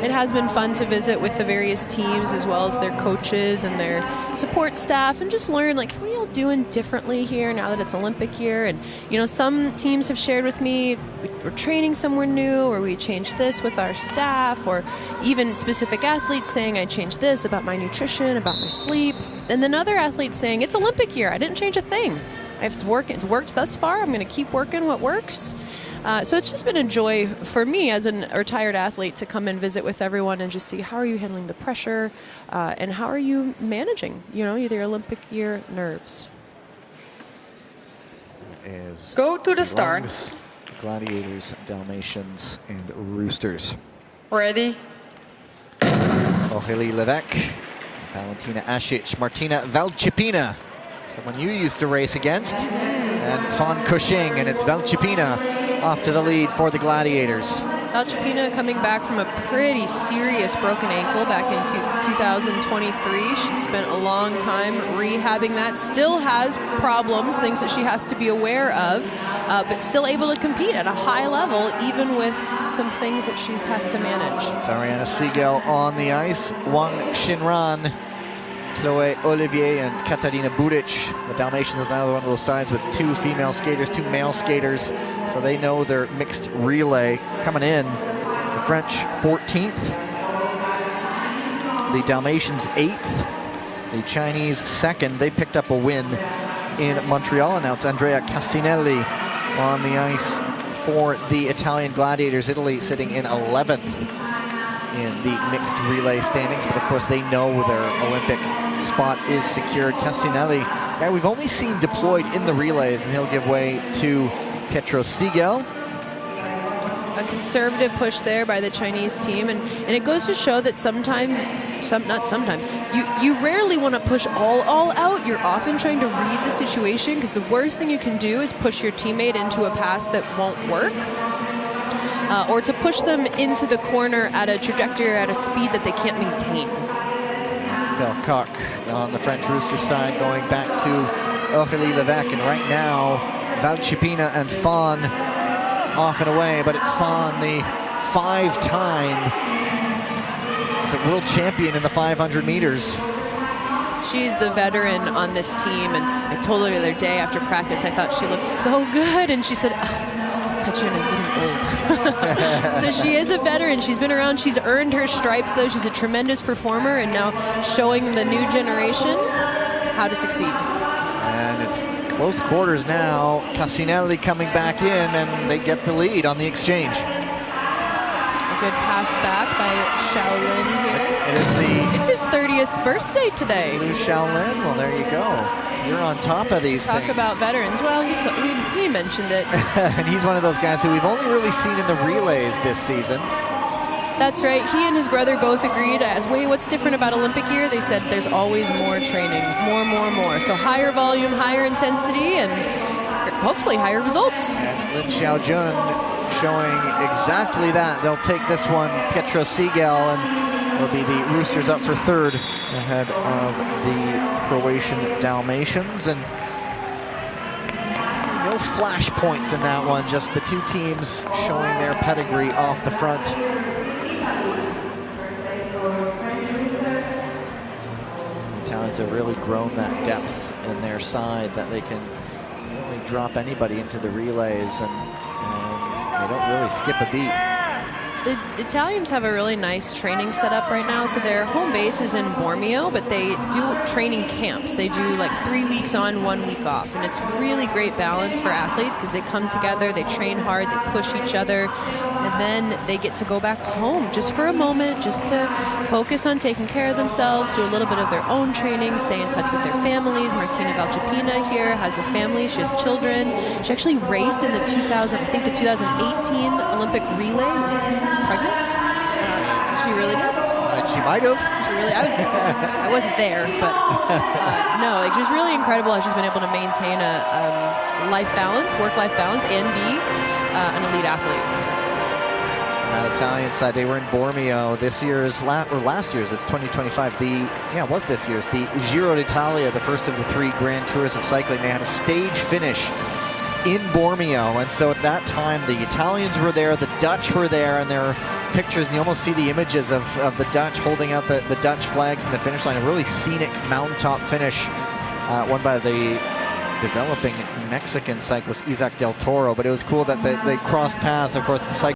it has been fun to visit with the various teams as well as their coaches and their support staff and just learn, like, what are y'all doing differently here now that it's Olympic year? And, you know, some teams have shared with me, we're training somewhere new, or we changed this with our staff, or even specific athletes saying I changed this about my nutrition, about my sleep. And then other athletes saying, it's Olympic year, I didn't change a thing. It's worked thus far, I'm going to keep working what works. So it's just been a joy for me as a retired athlete to come and visit with everyone and just see how are you handling the pressure and how are you managing, you know, either Olympic year nerves. Go to the start. Gladiators, Dalmatians, and Roosters. Ready? Aurélie Levesque, Valentina Asic, Martina Valchipina, someone you used to race against, and Fawn Cushing, and it's Valchipina off to the lead for the Gladiators. Valchipina coming back from a pretty serious broken ankle back in 2023. She spent a long time rehabbing that. Still has problems, things that she has to be aware of, but still able to compete at a high level, even with some things that she has to manage. Sariana Siegel on the ice, Wang Xinran, Chloe Olivier, and Katarina Budic. The Dalmatians is another one of those sides with 2 female skaters, 2 male skaters, so they know their mixed relay coming in. The French 14th, the Dalmatians 8th, the Chinese 2nd. They picked up a win in Montreal, and now it's Andrea Cassinelli on the ice for the Italian Gladiators. Italy sitting in 11th in the mixed relay standings, but of course they know their Olympic spot is secured. Cassinelli, guy we've only seen deployed in the relays, and he'll give way to Pietro Siegel. A conservative push there by the Chinese team, and it goes to show that sometimes, you rarely want to push all out. You're often trying to read the situation, because the worst thing you can do is push your teammate into a pass that won't work. Or to push them into the corner at a trajectory or at a speed that they can't maintain. Phil Coq on the French Rooster side going back to Aurélie Levesque, and right now Valchipina and Fawn off and away, but it's Fawn, the 5-time world champion in the 500 meters. She's the veteran on this team, and I told her the other day after practice I thought she looked so good, and she said, Katrina, I'm getting old. So she is a veteran. She's been around. She's earned her stripes, though. She's a tremendous performer, and now showing the new generation how to succeed. And it's close quarters now. Cassinelli coming back in, and they get the lead on the exchange. A good pass back by Shaolin here. It is it's his 30th birthday today. Liu Shaolin. Well, there you go. You're on top of these things. Talk about veterans. Well, he mentioned it. And he's one of those guys who we've only really seen in the relays this season. That's right. He and his brother both agreed as, wait, what's different about Olympic year? They said there's always more training, more. So higher volume, higher intensity, and hopefully higher results. And Lin Xiaojun showing exactly that. They'll take this one, Pietro Siegel, and it'll be the Roosters up for 3rd ahead of the Croatian Dalmatians. And no flash points in that one, just the 2 teams showing their pedigree off the front. The Italians have really grown that depth in their side that they can really drop anybody into the relays, and they don't really skip a beat. The Italians have a really nice training setup right now. So their home base is in Bormio, but they do training camps. They do like 3 weeks on, 1 week off. And it's really great balance for athletes because they come together, they train hard, they push each other, and then they get to go back home just for a moment, just to focus on taking care of themselves, do a little bit of their own training, stay in touch with their families. Martina Valchipina here has a family, she has children. She actually raced in the 2018 Olympic relay. Pregnant? She really did. She might have. She really. I wasn't there, but no. Like, she's really incredible how she's been able to maintain a life balance, work-life balance, and be an elite athlete. On that Italian side, they were in Bormio this year's, last year's. It's 2025. It was this year's. The Giro d'Italia, the first of the 3 Grand Tours of cycling. They had a stage finish in Bormio. And so at that time, the Italians were there, the Dutch were there, and there are pictures, and you almost see the images of the Dutch holding out the Dutch flags in the finish line. A really scenic mountaintop finish, won by the developing Mexican cyclist Isaac Del Toro. But it was cool that they crossed paths. Of course, the cycle